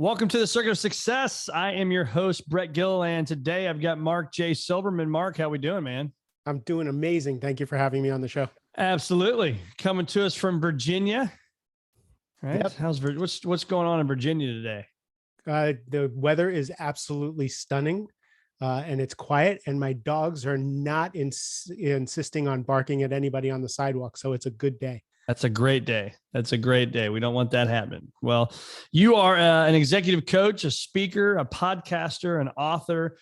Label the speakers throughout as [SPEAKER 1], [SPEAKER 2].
[SPEAKER 1] Welcome to the Circuit of Success. I am your host, Brett Gilliland. Today, I've got Mark J. Silverman. Mark, how we doing, man?
[SPEAKER 2] I'm doing amazing. Thank you for having me on the show.
[SPEAKER 1] Absolutely. Coming to us from Virginia. Right? Yep. What's going on in Virginia today?
[SPEAKER 2] The weather is absolutely stunning, and it's quiet, and my dogs are not insisting on barking at anybody on the sidewalk, so it's a good day.
[SPEAKER 1] That's a great day. That's a great day. We don't want that happening. Well, you are an executive coach, a speaker, a podcaster, an author.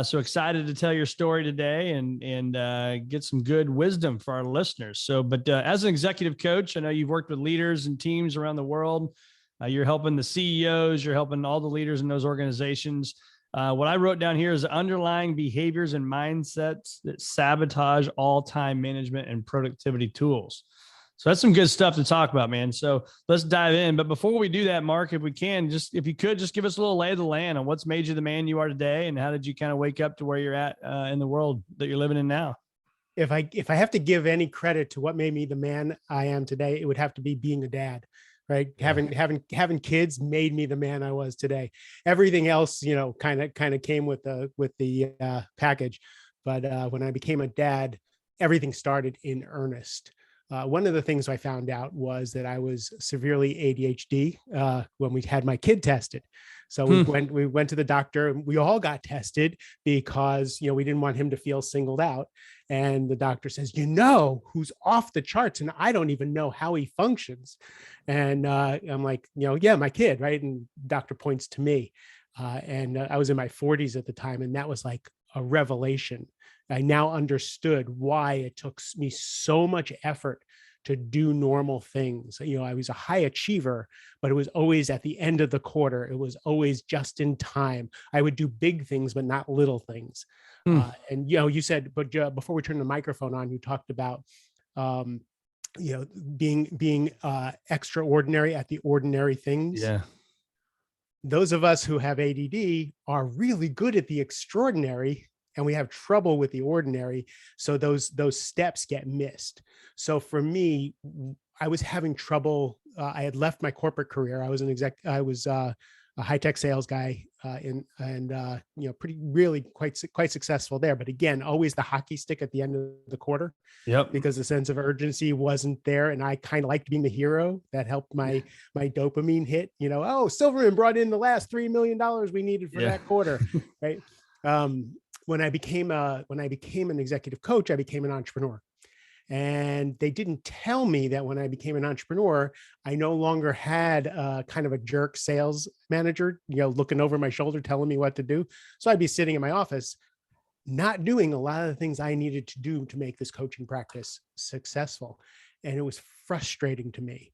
[SPEAKER 1] So excited to tell your story today and get some good wisdom for our listeners. But as an executive coach, I know you've worked with leaders and teams around the world. You're helping the CEOs. You're helping all the leaders in those organizations. What I wrote down here is underlying behaviors and mindsets that sabotage all time management and productivity tools. So that's some good stuff to talk about, man. So let's dive in. But before we do that, Mark, if you could just give us a little lay of the land on what's made you the man you are today, and how did you kind of wake up to where you're at in the world that you're living in now?
[SPEAKER 2] If I have to give any credit to what made me the man I am today, it would have to be being a dad, right? Yeah. Having kids made me the man I was today. Everything else, kind of came with the package. But when I became a dad, everything started in earnest. One of the things I found out was that I was severely ADHD when we had my kid tested. So we went to the doctor, and we all got tested because, we didn't want him to feel singled out. And the doctor says, who's off the charts, and I don't even know how he functions. And I'm like, yeah, my kid, right? And doctor points to me. And I was in my 40s at the time, and that was like a revelation. I now understood why it took me so much effort to do normal things. I was a high achiever, but it was always at the end of the quarter. It was always just in time. I would do big things, but not little things. And, you said, but before we turn the microphone on, you talked about, being extraordinary at the ordinary things.
[SPEAKER 1] Yeah.
[SPEAKER 2] Those of us who have ADD are really good at the extraordinary, and we have trouble with the ordinary. So those steps get missed. So for me, I was having trouble. I had left my corporate career. I was a high-tech sales guy really quite successful there. But again, always the hockey stick at the end of the quarter.
[SPEAKER 1] Yep.
[SPEAKER 2] Because the sense of urgency wasn't there. And I kind of liked being the hero. That helped my dopamine hit, Silverman brought in the last $3 million we needed for that quarter. Right. When I became an executive coach, I became an entrepreneur. And they didn't tell me that when I became an entrepreneur, I no longer had kind of a jerk sales manager, looking over my shoulder, telling me what to do. So I'd be sitting in my office, not doing a lot of the things I needed to do to make this coaching practice successful. And it was frustrating to me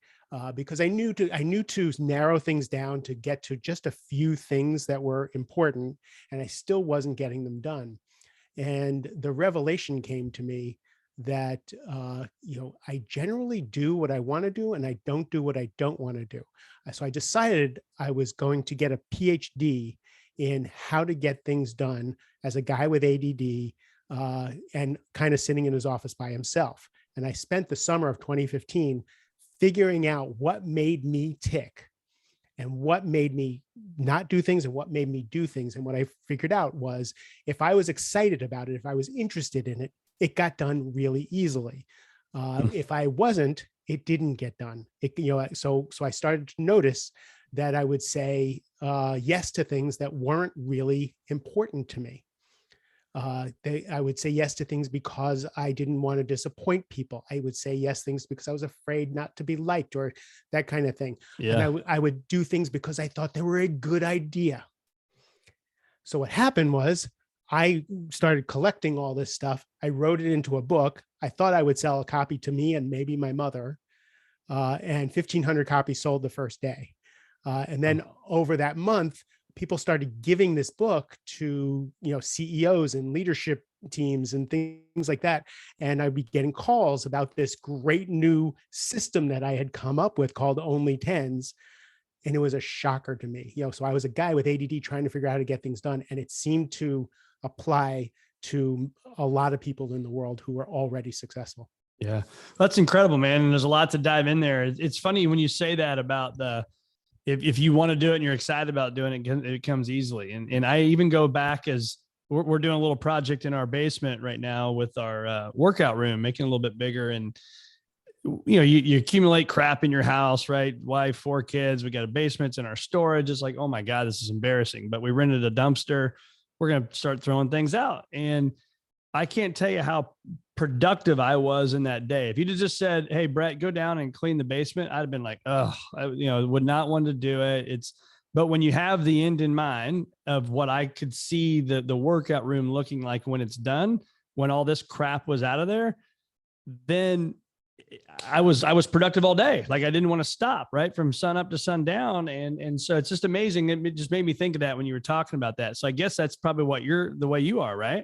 [SPEAKER 2] because I knew to narrow things down to get to just a few things that were important, and I still wasn't getting them done. And the revelation came to me that, I generally do what I want to do, and I don't do what I don't want to do. So I decided I was going to get a PhD in how to get things done as a guy with ADD and kind of sitting in his office by himself. And I spent the summer of 2015 figuring out what made me tick and what made me not do things and what made me do things. And what I figured out was if I was excited about it, if I was interested in it, it got done really easily. If I wasn't, it didn't get done. So I started to notice that I would say yes to things that weren't really important to me. I would say yes to things because I didn't want to disappoint people. I would say yes things because I was afraid not to be liked or that kind of thing. Yeah. And I would do things because I thought they were a good idea. So what happened was I started collecting all this stuff. I wrote it into a book. I thought I would sell a copy to me and maybe my mother, and 1,500 copies sold the first day. And then over that month, people started giving this book to, CEOs and leadership teams and things like that. And I'd be getting calls about this great new system that I had come up with called Only Tens. And it was a shocker to me. So I was a guy with ADD trying to figure out how to get things done. And it seemed to apply to a lot of people in the world who are already successful.
[SPEAKER 1] Yeah, that's incredible, man. And there's a lot to dive in there. It's funny when you say that about if you want to do it and you're excited about doing it, it comes easily. And I even go back as we're doing a little project in our basement right now with our workout room, making it a little bit bigger. And, you accumulate crap in your house, right? Wife, 4 kids, we got a basement, it's in our storage. It's like, oh my God, this is embarrassing. But we rented a dumpster. We're going to start throwing things out. And I can't tell you how productive I was in that day. If you'd have just said, hey, Brett, go down and clean the basement, I'd have been like, oh, I would not want to do it. But when you have the end in mind of what I could see the workout room looking like when it's done, when all this crap was out of there, then I was productive all day. Like I didn't want to stop, right? From sun up to sundown. And so it's just amazing. It just made me think of that when you were talking about that. So I guess that's probably the way you are, right?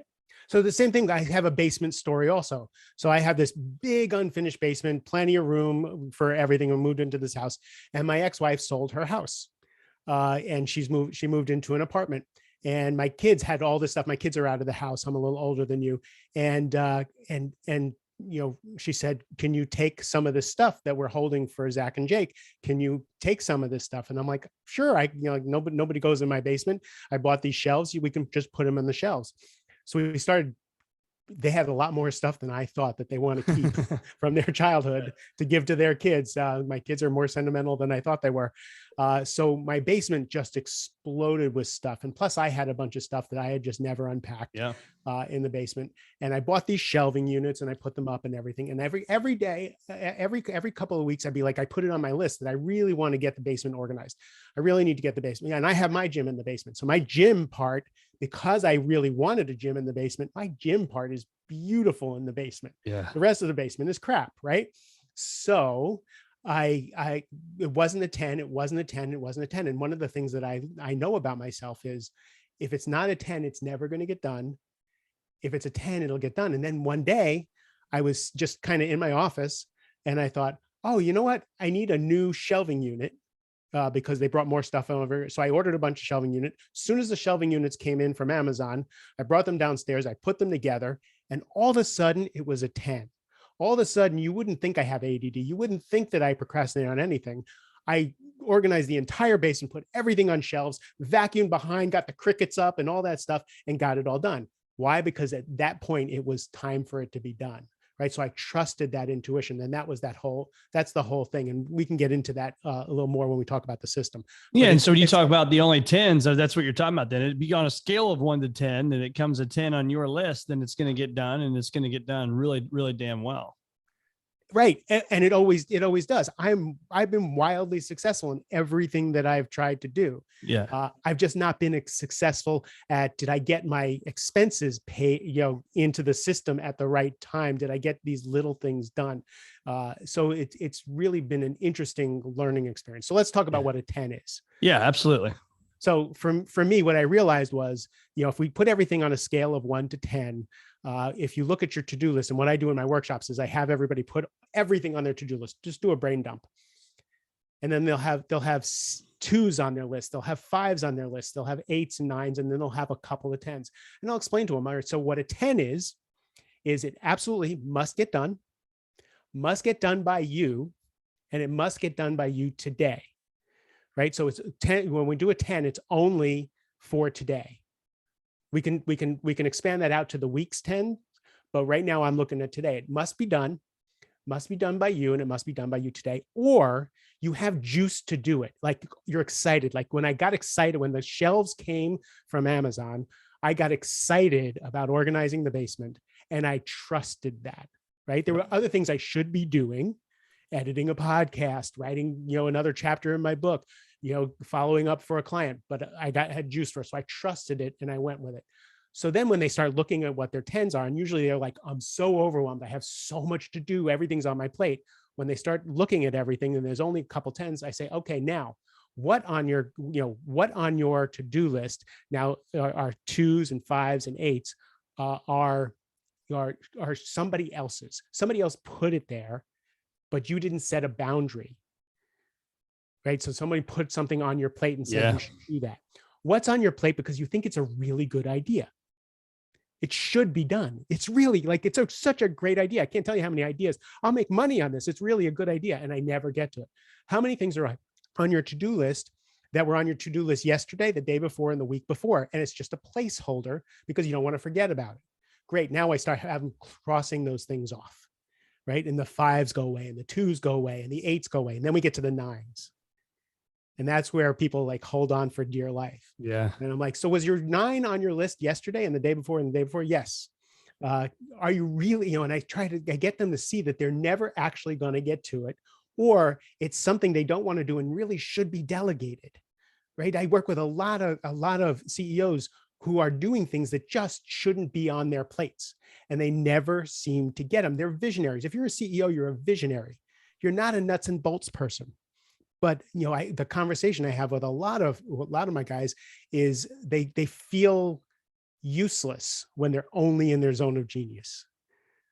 [SPEAKER 2] So the same thing, I have a basement story also. So I have this big unfinished basement, plenty of room for everything. We moved into this house, and my ex-wife sold her house. And she moved into an apartment, and my kids had all this stuff. My kids are out of the house. I'm a little older than you. And she said, can you take some of this stuff that we're holding for Zach and Jake? Can you take some of this stuff? And I'm like, sure. Nobody goes in my basement. I bought these shelves. We can just put them on the shelves. So we started. They had a lot more stuff than I thought that they want to keep from their childhood to give to their kids. My kids are more sentimental than I thought they were. So my basement just exploded with stuff. And plus I had a bunch of stuff that I had just never unpacked in the basement. And I bought these shelving units and I put them up and everything. And every day, every couple of weeks, I'd be like, I put it on my list that I really want to get the basement organized. I really need to get the basement. Yeah, and I have my gym in the basement. So my gym part, because I really wanted a gym in the basement, my gym part is beautiful in the basement.
[SPEAKER 1] Yeah.
[SPEAKER 2] The rest of the basement is crap, right? So it wasn't a 10, it wasn't a 10, it wasn't a 10. And one of the things that I know about myself is if it's not a 10, it's never going to get done. If it's a 10, it'll get done. And then one day I was just kind of in my office and I thought, oh, you know what? I need a new shelving unit. Because they brought more stuff over. So I ordered a bunch of shelving units. As soon as the shelving units came in from Amazon, I brought them downstairs, I put them together, and all of a sudden it was a 10. All of a sudden, you wouldn't think I have ADD. You wouldn't think that I procrastinate on anything. I organized the entire basement, put everything on shelves, vacuumed behind, got the crickets up and all that stuff, and got it all done. Why? Because at that point, it was time for it to be done. Right. So I trusted that intuition. And that's the whole thing. And we can get into that a little more when we talk about the system.
[SPEAKER 1] Yeah. And so when you talk about the only 10s, that's what you're talking about. Then it'd be on a scale of 1 to 10, and it comes a 10 on your list, then it's going to get done, and it's going to get done really, really damn well.
[SPEAKER 2] Right. And it always does. I've been wildly successful in everything that I've tried to do.
[SPEAKER 1] Yeah.
[SPEAKER 2] I've just not been successful at, did I get my expenses paid, into the system at the right time? Did I get these little things done? So it's really been an interesting learning experience. So let's talk about what a 10 is.
[SPEAKER 1] Yeah, absolutely.
[SPEAKER 2] So for me, what I realized was, if we put everything on a scale of 1 to 10, if you look at your to-do list, and what I do in my workshops is I have everybody put everything on their to-do list, just do a brain dump. And then they'll have 2s on their list. They'll have 5s on their list. They'll have 8s and 9s, and then they'll have a couple of 10s. And I'll explain to them. All right, so what a 10 is it absolutely must get done by you, and it must get done by you today. Right. So it's 10. When we do a 10, it's only for today. We can expand that out to the week's 10, but right now I'm looking at today. It must be done by you, and it must be done by you today, or you have juice to do it. Like you're excited. Like when I got excited, when the shelves came from Amazon, I got excited about organizing the basement, and I trusted that, right? There were other things I should be doing, editing a podcast, writing, another chapter in my book, following up for a client, but I had juice for it. So I trusted it and I went with it. So then when they start looking at what their 10s are, and usually they're like, I'm so overwhelmed, I have so much to do, everything's on my plate. When they start looking at everything and there's only a couple 10s, I say, okay, now what on your to-do list now are 2s and 5s and 8s are somebody else's. Somebody else put it there, but you didn't set a boundary, right? So somebody put something on your plate and said, you should do that. What's on your plate because you think it's a really good idea? It should be done. It's really such a great idea. I can't tell you how many ideas. I'll make money on this. It's really a good idea. And I never get to it. How many things are on your to-do list that were on your to-do list yesterday, the day before, and the week before. And it's just a placeholder because you don't want to forget about it. Great. Now I start crossing those things off, right? And the 5s go away and the 2s go away and the 8s go away. And then we get to the 9s. And that's where people like hold on for dear life.
[SPEAKER 1] Yeah.
[SPEAKER 2] And I'm like, so was your 9 on your list yesterday and the day before and the day before? Yes. Are you really, and I get them to see that they're never actually going to get to it, or it's something they don't want to do and really should be delegated, right? I work with a lot of CEOs who are doing things that just shouldn't be on their plates, and they never seem to get them. They're visionaries. If you're a CEO, you're a visionary. You're not a nuts and bolts person. But the conversation I have with a lot of my guys is they feel useless when they're only in their zone of genius.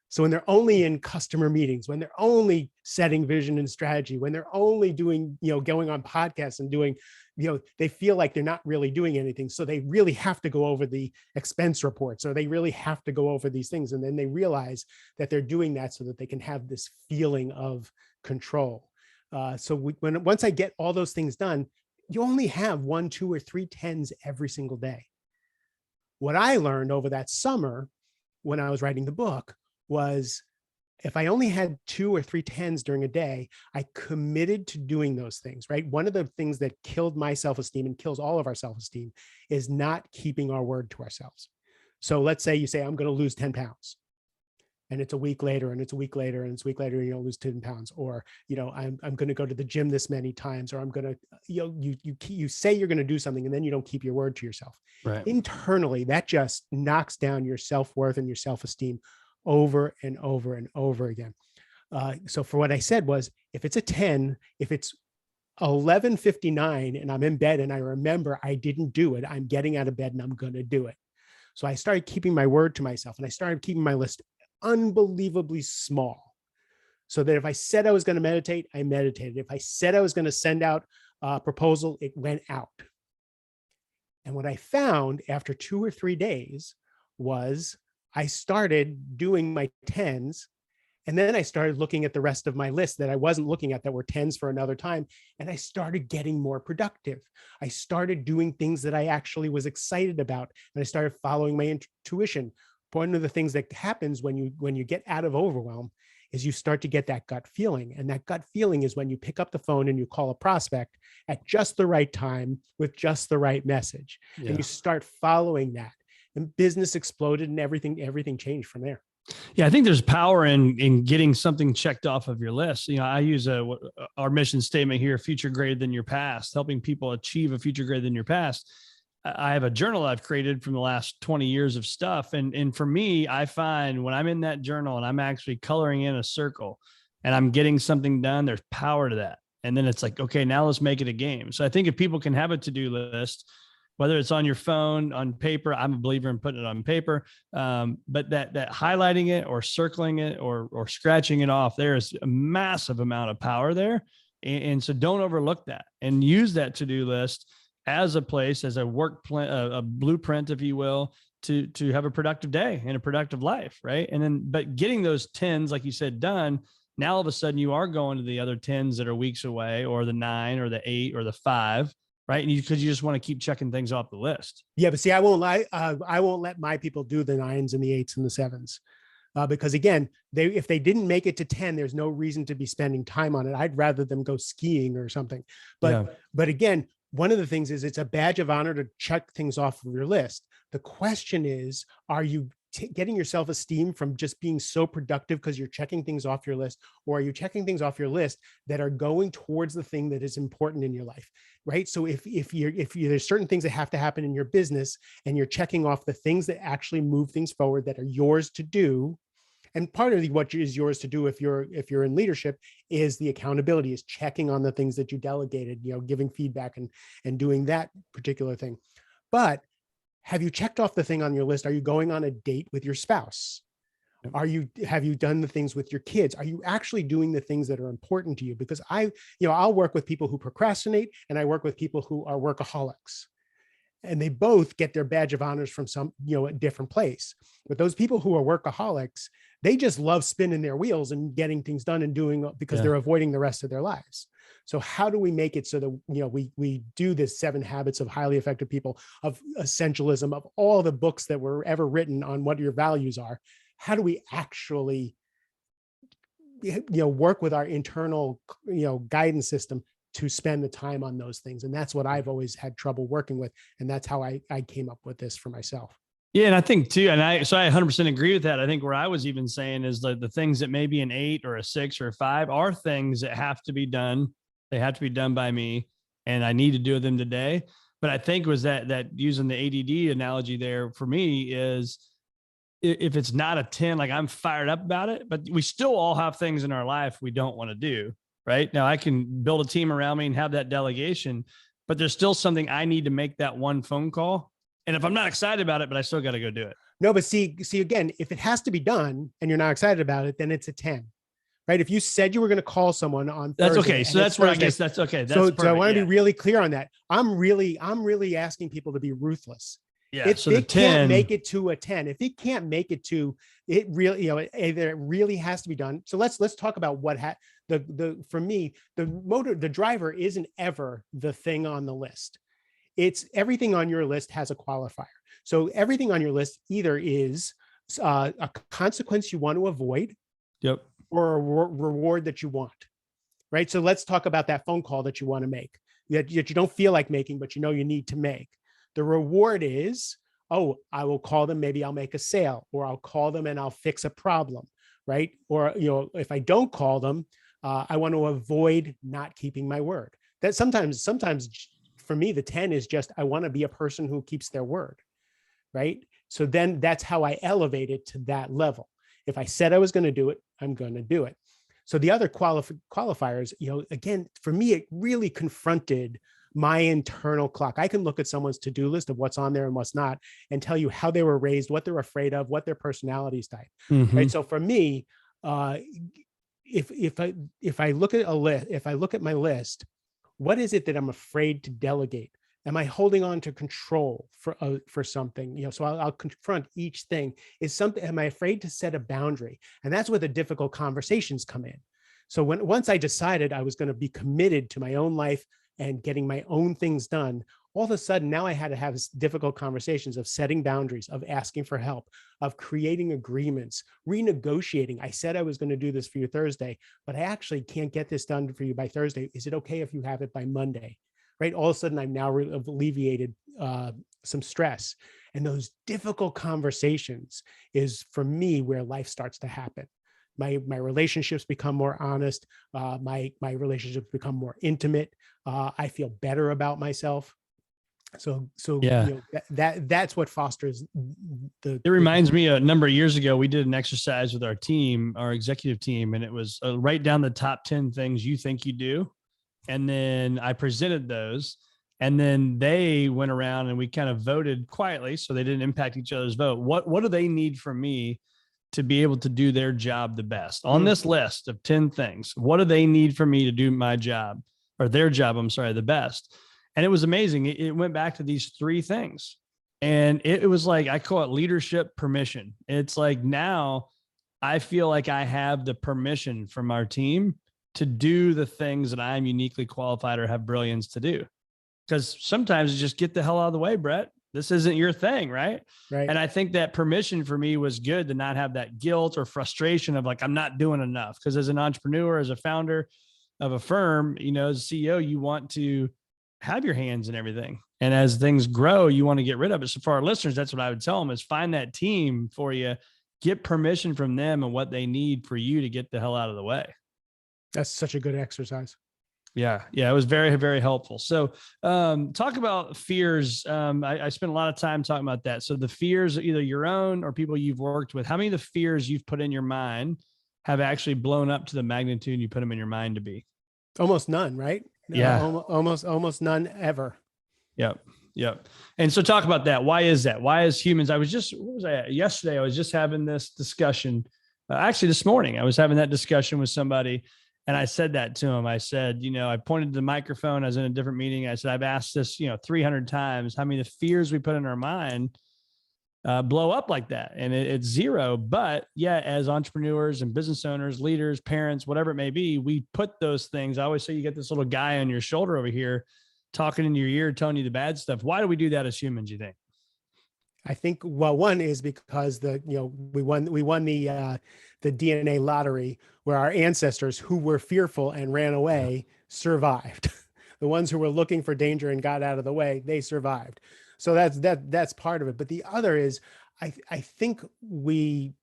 [SPEAKER 2] So when they're only in customer meetings, when they're only setting vision and strategy, when they're only doing, going on podcasts and doing, they feel like they're not really doing anything. So they really have to go over the expense reports, or they really have to go over these things. And then they realize that they're doing that so that they can have this feeling of control. Once I get all those things done, you only have 1, 2, or 3 10s every single day. What I learned over that summer when I was writing the book was if I only had 2 or 3 10s during a day, I committed to doing those things, right? One of the things that killed my self-esteem and kills all of our self-esteem is not keeping our word to ourselves. So let's say you say, I'm going to lose 10 pounds. And it's a week later, and it's a week later, and it's a week later, you lose 10 pounds, or, I'm going to go to the gym this many times, or I'm going to, you say you're going to do something and then you don't keep your word to yourself.
[SPEAKER 1] Right.
[SPEAKER 2] Internally, that just knocks down your self-worth and your self-esteem over and over and over again. So for what I said was, if it's a 10, if it's 11:59 and I'm in bed and I remember I didn't do it, I'm getting out of bed and I'm going to do it. So I started keeping my word to myself, and I started keeping my list unbelievably small, so that if I said I was going to meditate, I meditated. If I said I was going to send out a proposal, it went out. And what I found after 2 or 3 days was I started doing my 10s, and then I started looking at the rest of my list that I wasn't looking at that were 10s for another time. And I started getting more productive. I started doing things that I actually was excited about. And I started following my intuition. One of the things that happens when you get out of overwhelm is you start to get that gut feeling. And that gut feeling is when you pick up the phone and you call a prospect at just the right time with just the right message. Yeah. And you start following that. And business exploded, and everything changed from there.
[SPEAKER 1] Yeah, I think there's power in getting something checked off of your list. I use our mission statement here: future greater than your past, helping people achieve a future greater than your past. I have a journal I've created from the last 20 years of stuff. And for me, I find when I'm in that journal and I'm actually coloring in a circle and I'm getting something done, there's power to that. And then it's like, okay, now let's make it a game. So I think if people can have a to-do list, whether it's on your phone, on paper, I'm a believer in putting it on paper, but that highlighting it or circling it or scratching it off, there is a massive amount of power there. And so don't overlook that, and use that to-do list as a place, as a work plan, a blueprint, if you will, to have a productive day and a productive life. Right. And then, but getting those 10s, like you said, done, now all of a sudden you are going to the other 10s that are weeks away, or the 9 or the 8 or the 5. Right. And because you just want to keep checking things off the list.
[SPEAKER 2] Yeah. But see, I won't let my people do the 9s and the 8s and the 7s. Because again, if they didn't make it to 10, there's no reason to be spending time on it. I'd rather them go skiing or something. But again, one of the things is it's a badge of honor to check things off of your list. The question is, are you getting your self-esteem from just being so productive because you're checking things off your list, or are you checking things off your list that are going towards the thing that is important in your life, right? So if there's certain things that have to happen in your business, and you're checking off the things that actually move things forward that are yours to do. And part of what is yours to do if you're in leadership is the accountability, is checking on the things that you delegated, giving feedback and doing that particular thing. But have you checked off the thing on your list? Are you going on a date with your spouse? Have you done the things with your kids? Are you actually doing the things that are important to you? Because I'll work with people who procrastinate, and I work with people who are workaholics. And they both get their badge of honors from a different place. But those people who are workaholics, they just love spinning their wheels and getting things done and doing, because they're avoiding the rest of their lives. So how do we make it so that, we do this 7 habits of highly effective people, of essentialism, of all the books that were ever written on what your values are? How do we actually, work with our internal, guidance system to spend the time on those things? And that's what I've always had trouble working with. And that's how I came up with this for myself.
[SPEAKER 1] Yeah. And I think too, I 100% agree with that. I think where I was even saying is the things that maybe an 8 or a 6 or a 5 are things that have to be done. They have to be done by me, and I need to do them today. But I think was that using the ADD analogy there for me is, if it's not a 10, like I'm fired up about it, but we still all have things in our life we don't want to do. Right now, I can build a team around me and have that delegation, but there's still something I need to make that one phone call. And if I'm not excited about it, but I still got to go do it.
[SPEAKER 2] No, but see again, if it has to be done and you're not excited about it, then it's a 10, right? If you said you were going to call someone on Thursday,
[SPEAKER 1] that's okay. So that's where Thursday, I guess that's okay. That's
[SPEAKER 2] so I want to be really clear on that. I'm really asking people to be ruthless.
[SPEAKER 1] Yeah.
[SPEAKER 2] If
[SPEAKER 1] so
[SPEAKER 2] it can't make it to a 10, if it can't make it to it, really, either it really has to be done. So let's talk about what for me, the driver isn't ever the thing on the list. It's everything on your list has a qualifier. So everything on your list either is a consequence you want to avoid,
[SPEAKER 1] yep,
[SPEAKER 2] or a reward that you want, right? So let's talk about that phone call that you want to make, that you don't feel like making, but you need to make. The reward is, oh, I will call them, maybe I'll make a sale, or I'll call them and I'll fix a problem, right? Or, if I don't call them, I want to avoid not keeping my word. That sometimes for me, the 10 is just, I want to be a person who keeps their word, right? So then that's how I elevate it to that level. If I said I was going to do it, I'm going to do it. So the other qualifiers, again, for me, it really confronted my internal clock. I can look at someone's to-do list of what's on there and what's not, and tell you how they were raised, what they're afraid of, what their personality type, right? So for me, if I look at a list, if I look at my list, what is it that I'm afraid to delegate? Am I holding on to control for something? So I'll confront each thing. Am I afraid to set a boundary? And that's where the difficult conversations come in. So once I decided I was going to be committed to my own life and getting my own things done, all of a sudden now I had to have difficult conversations of setting boundaries, of asking for help, of creating agreements, renegotiating. I said I was going to do this for you Thursday, but I actually can't get this done for you by Thursday. Is it okay if you have it by Monday? Right? All of a sudden I've now alleviated some stress. And those difficult conversations is, for me, where life starts to happen. My relationships become more honest. My relationships become more intimate. I feel better about myself. So
[SPEAKER 1] yeah,
[SPEAKER 2] that's what fosters
[SPEAKER 1] it reminds me, a number of years ago, we did an exercise with our team, our executive team, and it was write down the top 10 things you think you do. And then I presented those, and then they went around and we kind of voted quietly, so they didn't impact each other's vote. What do they need from me to be able to do their job the best on this list of 10 things? What do they need from me to do my job, or their job, the best? And it was amazing. It went back to these 3 things. And it was like, I call it leadership permission. It's like, now I feel like I have the permission from our team to do the things that I'm uniquely qualified or have brilliance to do. Because sometimes you just get the hell out of the way, Brett. This isn't your thing, right?
[SPEAKER 2] Right.
[SPEAKER 1] And I think that permission for me was good, to not have that guilt or frustration of like, I'm not doing enough. Because as an entrepreneur, as a founder of a firm, as a CEO, you want to have your hands in everything. And as things grow, you want to get rid of it. So for our listeners, that's what I would tell them, is find that team for you, get permission from them and what they need for you to get the hell out of the way.
[SPEAKER 2] That's such a good exercise.
[SPEAKER 1] Yeah. It was very, very helpful. So talk about fears. I spent a lot of time talking about that. So the fears, either your own or people you've worked with, how many of the fears you've put in your mind have actually blown up to the magnitude you put them in your mind to be?
[SPEAKER 2] Almost none, right?
[SPEAKER 1] Yeah.
[SPEAKER 2] Almost none ever.
[SPEAKER 1] Yep. And so talk about that. Why is that? Why as humans, yesterday, I was just having this discussion. Actually this morning, I was having that discussion with somebody, and I said that to him. I said, I pointed to the microphone. I was in a different meeting. I said, I've asked this, 300 times, how many of the fears we put in our mind blow up like that, and it's zero. But yeah, as entrepreneurs and business owners, leaders, parents, whatever it may be, we put those things. I always say you get this little guy on your shoulder over here talking in your ear, telling you the bad stuff. Why do we do that as humans, you think?
[SPEAKER 2] I think, well, one is because we won the DNA lottery, where our ancestors who were fearful and ran away survived. The ones who were looking for danger and got out of the way, they survived. So that's part of it. But the other is, I think a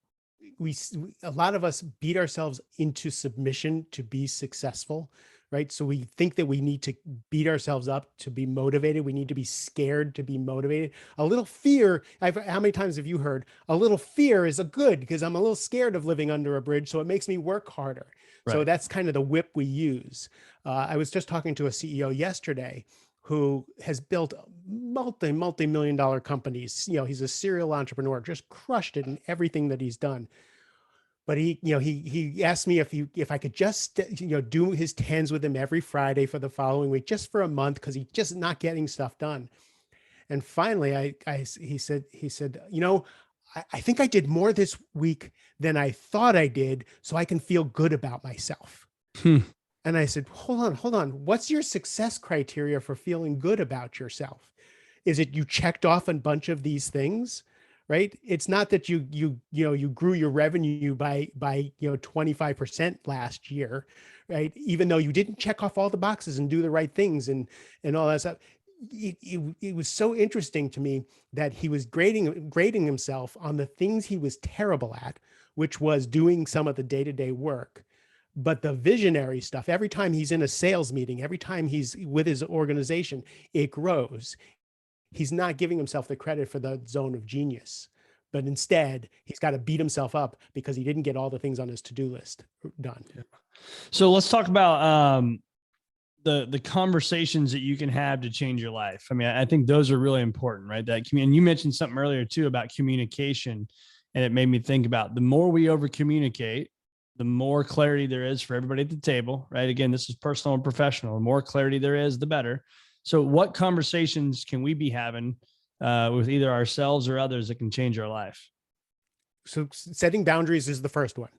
[SPEAKER 2] lot of us beat ourselves into submission to be successful, right? So we think that we need to beat ourselves up to be motivated. We need to be scared to be motivated. A little fear, how many times have you heard, a little fear is a good, because I'm a little scared of living under a bridge, so it makes me work harder. Right. So that's kind of the whip we use. I was just talking to a CEO yesterday who has built multi-million dollar companies. He's a serial entrepreneur, just crushed it in everything that he's done. But he asked me if I could just, do his 10s with him every Friday for the following week, just for a month, because he's just not getting stuff done. And finally, he said, I think I did more this week than I thought I did, so I can feel good about myself. And I said, hold on. What's your success criteria for feeling good about yourself? Is it you checked off a bunch of these things? Right? It's not that you grew your revenue by 25% last year, right? Even though you didn't check off all the boxes and do the right things and all that stuff. It was so interesting to me that he was grading himself on the things he was terrible at, which was doing some of the day-to-day work. But the visionary stuff, every time he's in a sales meeting, every time he's with his organization, it grows. He's not giving himself the credit for the zone of genius, but instead he's got to beat himself up because he didn't get all the things on his to-do list done. Yeah.
[SPEAKER 1] So let's talk about the conversations that you can have to change your life. I mean, I think those are really important, right? And you mentioned something earlier too about communication, and it made me think about the more we over communicate, the more clarity there is for everybody at the table, right? Again, this is personal and professional. The more clarity there is, the better. So what conversations can we be having with either ourselves or others that can change our life?
[SPEAKER 2] So setting boundaries is the first one,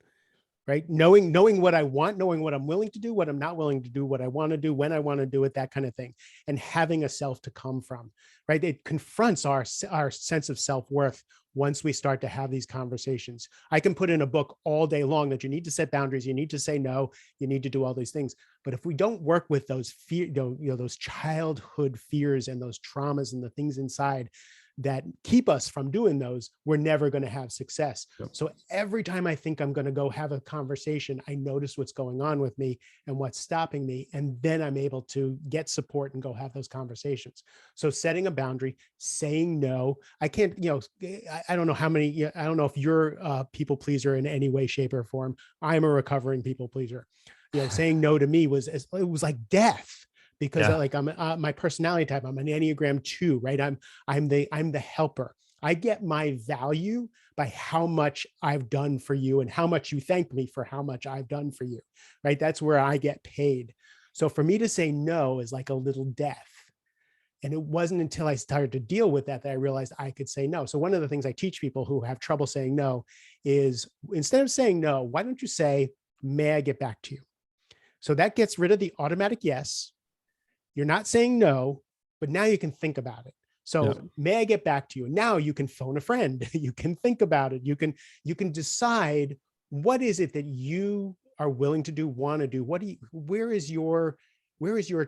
[SPEAKER 2] right? Knowing what I want, knowing what I'm willing to do, what I'm not willing to do, what I want to do, when I want to do it, that kind of thing. And having a self to come from, right? It confronts our sense of self-worth once we start to have these conversations. I can put in a book all day long that you need to set boundaries, you need to say no, you need to do all these things. But if we don't work with those those childhood fears and those traumas and the things inside that keep us from doing those, we're never going to have success. Yep. So every time I think I'm going to go have a conversation, I notice what's going on with me and what's stopping me. And then I'm able to get support and go have those conversations. So setting a boundary, saying no. I can't, I don't know how many, I don't know if you're a people pleaser in any way, shape or form. I'm a recovering people pleaser. Saying no to me it was like death. Because like I'm my personality type, I'm an Enneagram 2, right? I'm the helper. I get my value by how much I've done for you and how much you thank me for how much I've done for you, right? That's where I get paid. So for me to say no is like a little death. And it wasn't until I started to deal with that I realized I could say no. So one of the things I teach people who have trouble saying no is, instead of saying no, why don't you say, may I get back to you? So that gets rid of the automatic yes. You're not saying no, but now you can think about it. So may I get back to you? Now you can phone a friend. You can think about it. You can decide what is it that you are willing to do, want to do. Where is your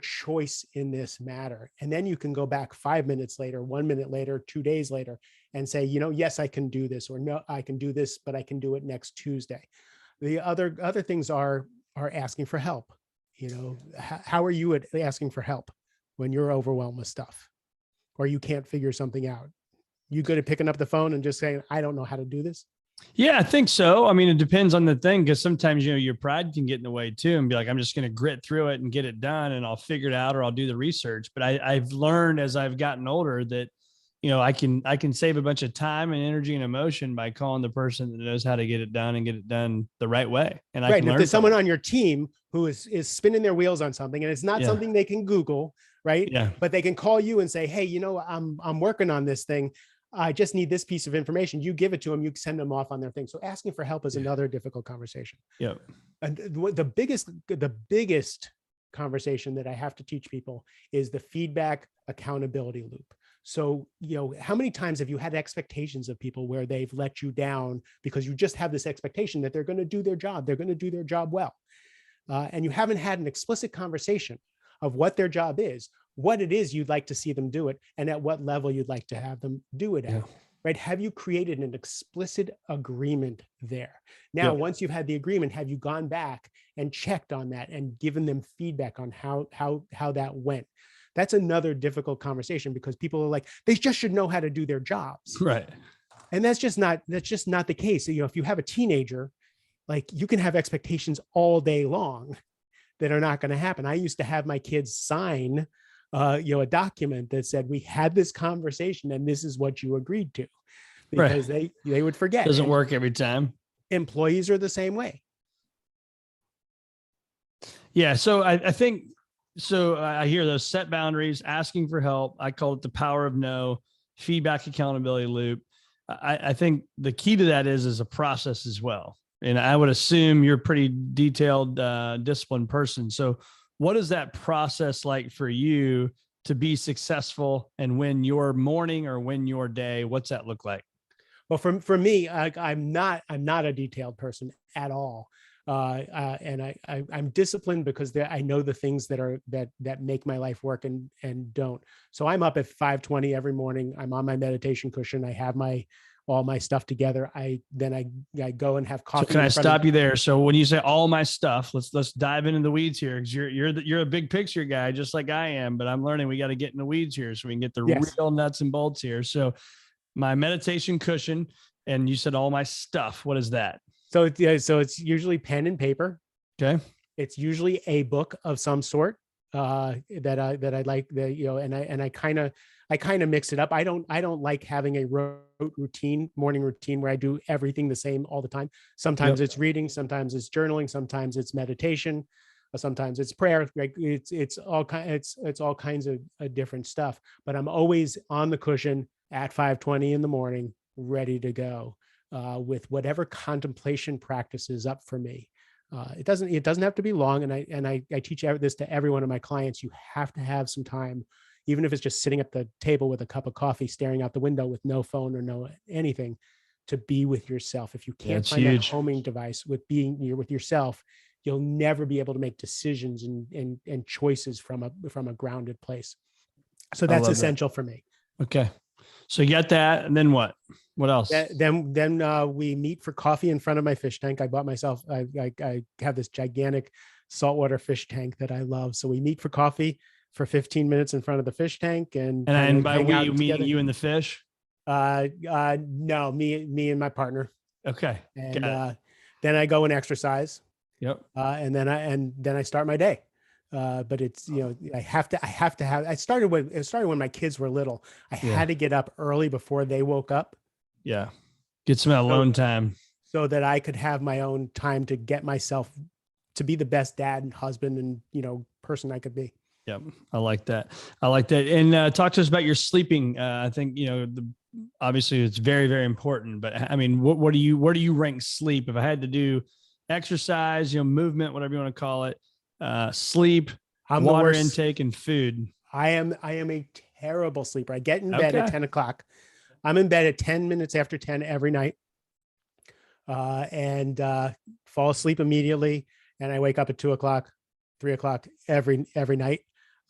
[SPEAKER 2] choice in this matter? And then you can go back 5 minutes later, 1 minute later, 2 days later, and say, yes, I can do this, or no, I can do this, but I can do it next Tuesday. The other things are asking for help. How are you at asking for help when you're overwhelmed with stuff or you can't figure something out? You good at picking up the phone and just saying, I don't know how to do this?
[SPEAKER 1] Yeah, I think so. I mean, it depends on the thing, because sometimes, your pride can get in the way too and be like, I'm just going to grit through it and get it done and I'll figure it out or I'll do the research. But I've learned as I've gotten older that, I can save a bunch of time and energy and emotion by calling the person that knows how to get it done and get it done the right way. And I can learn.
[SPEAKER 2] If there's someone on your team who is spinning their wheels on something and it's not something they can Google, right? Yeah. But they can call you and say, hey, I'm working on this thing. I just need this piece of information. You give it to them, you send them off on their thing. So asking for help is another difficult conversation.
[SPEAKER 1] Yep.
[SPEAKER 2] And the biggest conversation that I have to teach people is the feedback accountability loop. So, how many times have you had expectations of people where they've let you down because you just have this expectation that they're going to do their job, they're going to do their job well. And you haven't had an explicit conversation of what their job is, what it is you'd like to see them do it, and at what level you'd like to have them do it at, right? Have you created an explicit agreement there? Now, once you've had the agreement, have you gone back and checked on that and given them feedback on how that went? That's another difficult conversation because people are like, they just should know how to do their jobs.
[SPEAKER 1] Right.
[SPEAKER 2] And that's just not the case. So, if you have a teenager, like, you can have expectations all day long that are not going to happen. I used to have my kids sign, a document that said, we had this conversation and this is what you agreed to, because they would forget.
[SPEAKER 1] Doesn't work every time.
[SPEAKER 2] Employees are the same way.
[SPEAKER 1] Yeah. So I think, I hear those set boundaries, asking for help. I call it the power of no, feedback accountability loop. I think the key to that is a process as well. And I would assume you're a pretty detailed, disciplined person. So what is that process like for you to be successful and win your morning or win your day? What's that look like?
[SPEAKER 2] Well, for me, I'm not a detailed person at all. And I'm disciplined because I know the things that make my life work and don't. So I'm up at 5:20 every morning. I'm on my meditation cushion. I have all my stuff together. I go and have coffee.
[SPEAKER 1] So can I stop you there? So when you say all my stuff, let's dive into the weeds here, because you're a big picture guy, just like I am. But I'm learning we got to get in the weeds here so we can get the real nuts and bolts here. So my meditation cushion, and you said all my stuff. What is that?
[SPEAKER 2] So it's usually pen and paper.
[SPEAKER 1] Okay.
[SPEAKER 2] It's usually a book of some sort that I like, and I kind of mix it up. I don't like having a morning routine where I do everything the same all the time. Sometimes it's reading, sometimes it's journaling, sometimes it's meditation, sometimes it's prayer. Like it's all kinds of different stuff. But I'm always on the cushion at 5:20 in the morning, ready to go. With whatever contemplation practice is up for me. It doesn't have to be long. And I teach this to every one of my clients. You have to have some time, even if it's just sitting at the table with a cup of coffee, staring out the window with no phone or no anything, to be with yourself. If you can't find that homing device with with yourself, you'll never be able to make decisions and choices from a grounded place. So that's essential for me.
[SPEAKER 1] Okay. So you got that. And then what? What else?
[SPEAKER 2] Then we meet for coffee in front of my fish tank. I bought myself, I have this gigantic saltwater fish tank that I love. So we meet for coffee for 15 minutes in front of the fish tank. And
[SPEAKER 1] by we, you mean you and the fish?
[SPEAKER 2] No, me and my partner.
[SPEAKER 1] Okay.
[SPEAKER 2] And then I go and exercise.
[SPEAKER 1] Yep.
[SPEAKER 2] And then I start my day. But it's, I started when my kids were little. I had to get up early before they woke up.
[SPEAKER 1] Yeah. Get some alone time
[SPEAKER 2] so that I could have my own time to get myself to be the best dad and husband and, person I could be.
[SPEAKER 1] Yep. I like that. And talk to us about your sleeping. I think, obviously it's very, very important, but I mean, where do you rank sleep? If I had to do exercise, movement, whatever you want to call it, sleep, water intake, and food.
[SPEAKER 2] I am a terrible sleeper. I get in bed at 10 o'clock. I'm in bed at 10 minutes after 10 every night, and fall asleep immediately. And I wake up at 2 o'clock, 3 o'clock every night,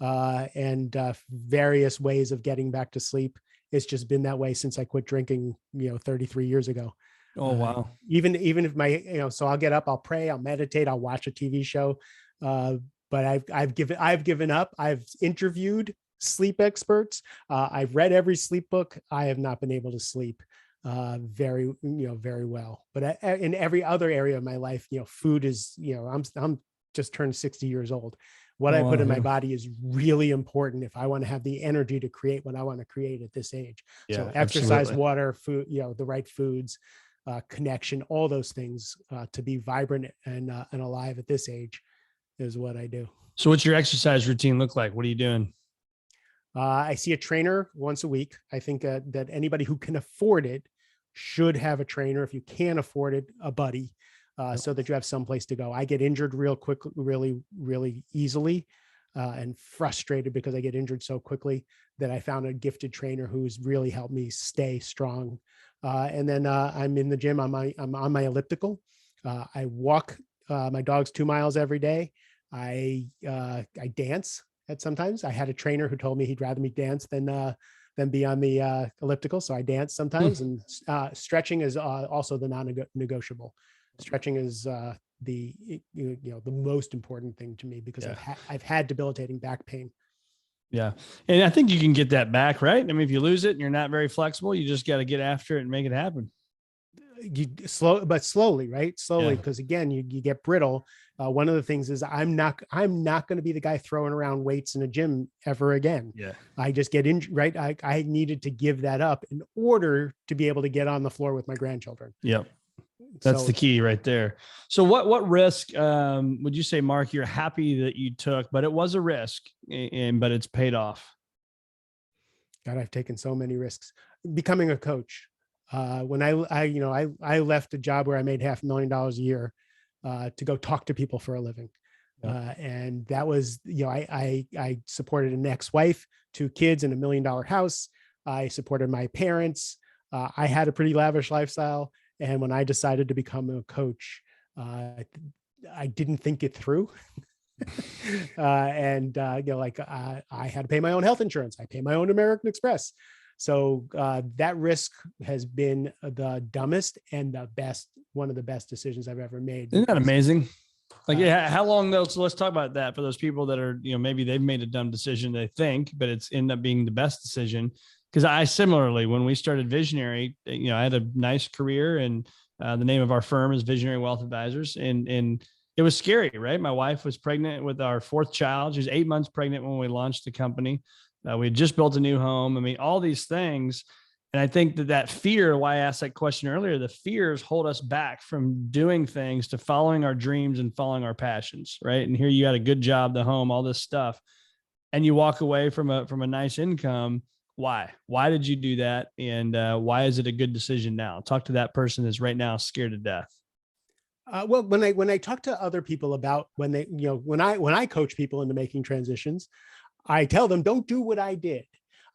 [SPEAKER 2] and various ways of getting back to sleep. It's just been that way since I quit drinking, 33 years ago.
[SPEAKER 1] Oh, wow.
[SPEAKER 2] Even if so I'll get up, I'll pray, I'll meditate, I'll watch a TV show. But I've given up. I've interviewed sleep experts. I've read every sleep book. I have not been able to sleep very well. But in every other area of my life, food is, I'm just turned 60 years old. What I put in my body is really important if I want to have the energy to create what I want to create at this age. Yeah, so exercise, absolutely. Water, food, the right foods, connection, all those things to be vibrant and alive at this age is what I do.
[SPEAKER 1] So what's your exercise routine look like? What are you doing?
[SPEAKER 2] I see a trainer once a week. I think that anybody who can afford it should have a trainer. If you can't afford it, a buddy, so that you have someplace to go. I get injured real quickly, really easily, and frustrated because I get injured so quickly that I found a gifted trainer who's really helped me stay strong. And then I'm in the gym. I'm on my elliptical. I walk my dog's 2 miles every day. I dance. Sometimes I had a trainer who told me he'd rather me dance than be on the elliptical. So I dance sometimes, and stretching is also the non-negotiable. Stretching is the most important thing to me because I've had debilitating back pain.
[SPEAKER 1] Yeah. And I think you can get that back, right? I mean, if you lose it and you're not very flexible, you just got to get after it and make it happen.
[SPEAKER 2] Slowly, right? Slowly, because again, you get brittle. One of the things is I'm not going to be the guy throwing around weights in a gym ever again.
[SPEAKER 1] Yeah.
[SPEAKER 2] I just get injured, right? I needed to give that up in order to be able to get on the floor with my grandchildren.
[SPEAKER 1] Yep. That's the key right there. So what risk would you say, Mark, you're happy that you took, but it was a risk but it's paid off?
[SPEAKER 2] God, I've taken so many risks. Becoming a coach. When I left a job where I made $500,000 a year to go talk to people for a living. And that was, I supported an ex-wife, 2 kids in $1 million house. I supported my parents. I had a pretty lavish lifestyle. And when I decided to become a coach, I didn't think it through. I had to pay my own health insurance. I pay my own American Express. So that risk has been the dumbest and the best, one of the best decisions I've ever made.
[SPEAKER 1] Isn't that amazing? Like, how long though? So let's talk about that for those people that are, maybe they've made a dumb decision, they think, but it's ended up being the best decision. Because I similarly, when we started Visionary, I had a nice career, and the name of our firm is Visionary Wealth Advisors. And it was scary, right? My wife was pregnant with our 4th child. She was 8 months pregnant when we launched the company. We had just built a new home. I mean, all these things. And I think that fear, why I asked that question earlier, the fears hold us back from doing things, to following our dreams and following our passions, right? And here you had a good job, the home, all this stuff, and you walk away from a nice income. Why did you do that? And why is it a good decision now? Talk to that person that's right now scared to death.
[SPEAKER 2] Well, when I talk to other people about when I coach people into making transitions, I tell them, don't do what I did.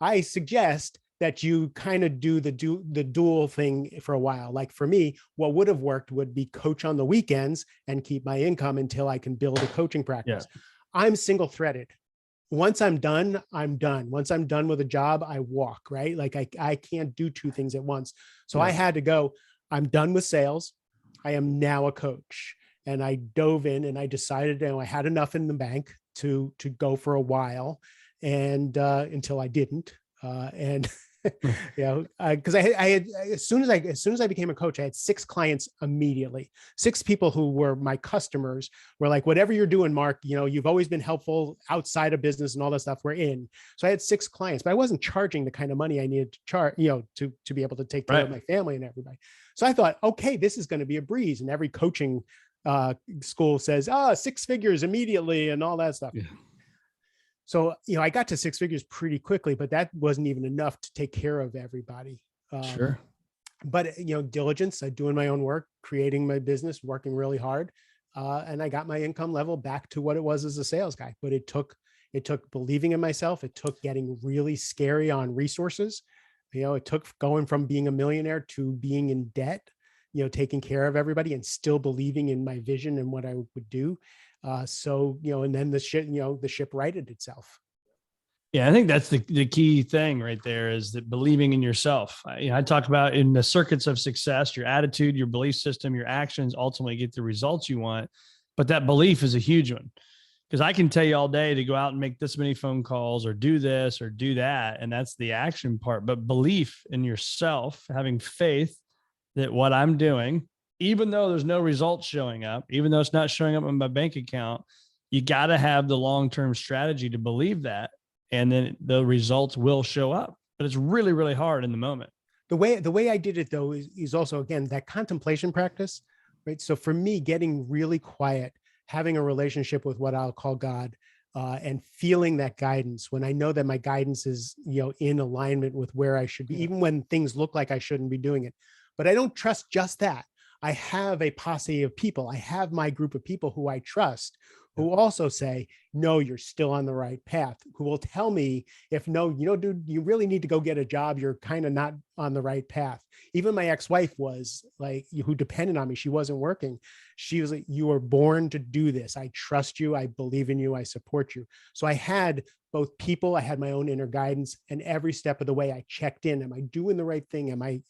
[SPEAKER 2] I suggest that you kind of do the dual thing for a while. Like for me, what would have worked would be coach on the weekends and keep my income until I can build a coaching practice. Yeah. I'm single threaded. Once I'm done, I'm done. Once I'm done with a job, I walk, right? Like I can't do 2 things at once. So I had to go, I'm done with sales. I am now a coach. And I dove in and I decided, I had enough in the bank to go for a while, and until I didn't. Because I had, as soon as I became a coach, I had 6 clients immediately. 6 people who were my customers were like, whatever you're doing, Mark, you've always been helpful outside of business and all that stuff, we're in. So I had 6 clients, but I wasn't charging the kind of money I needed to charge, to be able to take care of my family and everybody. So I thought, okay, this is going to be a breeze. And every coaching school says, 6 figures immediately and all that stuff. Yeah. So, I got to 6 figures pretty quickly, but that wasn't even enough to take care of everybody.
[SPEAKER 1] Sure.
[SPEAKER 2] But, diligence, doing my own work, creating my business, working really hard. And I got my income level back to what it was as a sales guy. But it took believing in myself. It took getting really scary on resources. It took going from being a millionaire to being in debt, taking care of everybody and still believing in my vision and what I would do. And then the ship righted itself.
[SPEAKER 1] Yeah, I think that's the key thing right there, is that believing in yourself. I talk about in the circuits of success, your attitude, your belief system, your actions ultimately get the results you want. But that belief is a huge one, because I can tell you all day to go out and make this many phone calls or do this or do that. And that's the action part. But belief in yourself, having faith that what I'm doing, even though there's no results showing up, even though it's not showing up on my bank account, you got to have the long-term strategy to believe that. And then the results will show up, but it's really, really hard in the moment.
[SPEAKER 2] The way I did it though, is also, again, that contemplation practice, right? So for me, getting really quiet, having a relationship with what I'll call God, and feeling that guidance when I know that my guidance is, in alignment with where I should be, even when things look like I shouldn't be doing it. But I don't trust just that. I have a posse of people. I have my group of people who I trust, who also say, no, you're still on the right path, who will tell me if no, dude, you really need to go get a job. You're kind of not on the right path. Even my ex-wife was like, who depended on me. She wasn't working. She was like, you were born to do this. I trust you. I believe in you. I support you. So I had both people, I had my own inner guidance, and every step of the way I checked in. Am I doing the right thing? Am I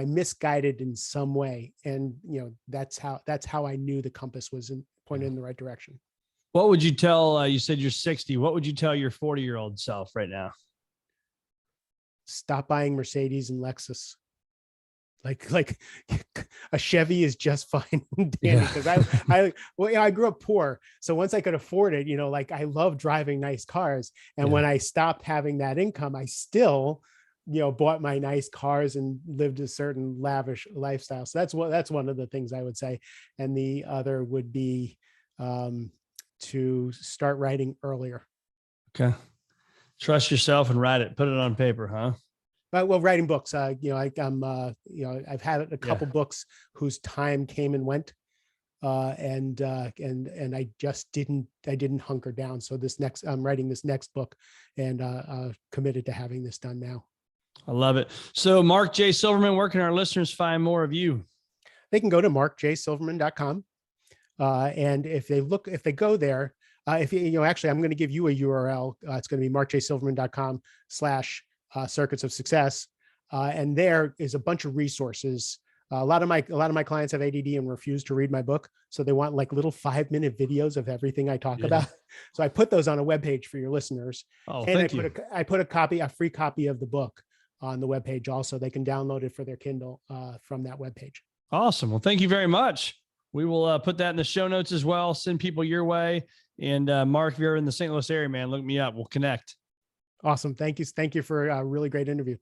[SPEAKER 2] misguided in some way? And that's how I knew the compass was pointed in the right direction.
[SPEAKER 1] What would you tell, you said you're 60. What would you tell your 40-year-old self right now?
[SPEAKER 2] Stop buying Mercedes and Lexus. Like a Chevy is just fine, Danny, because I grew up poor. So once I could afford it, I love driving nice cars. And when I stopped having that income, I still, bought my nice cars and lived a certain lavish lifestyle. So that's one of the things I would say. And the other would be to start writing earlier.
[SPEAKER 1] Okay. Trust yourself and write it. Put it on paper, huh?
[SPEAKER 2] Well, writing books, I've had a couple books whose time came and went, and I just didn't hunker down. So I'm writing this next book, and committed to having this done now.
[SPEAKER 1] I love it. So Mark J. Silverman, where can our listeners find more of you?
[SPEAKER 2] They can go to markjsilverman.com. And if they go there, actually, I'm going to give you a URL. It's going to be markjsilverman.com/circuits of success. And there is a bunch of resources. A lot of my clients have ADD and refuse to read my book. So they want like little 5-minute videos of everything I talk about. So I put those on a webpage for your listeners.
[SPEAKER 1] Oh,
[SPEAKER 2] and
[SPEAKER 1] thank you.
[SPEAKER 2] I put a free copy of the book on the webpage also. They can download it for their Kindle from that webpage.
[SPEAKER 1] Awesome. Well, thank you very much. We will put that in the show notes as well. Send people your way. And Mark, if you're in the St. Louis area, man, look me up. We'll connect.
[SPEAKER 2] Awesome. Thank you. Thank you for a really great interview.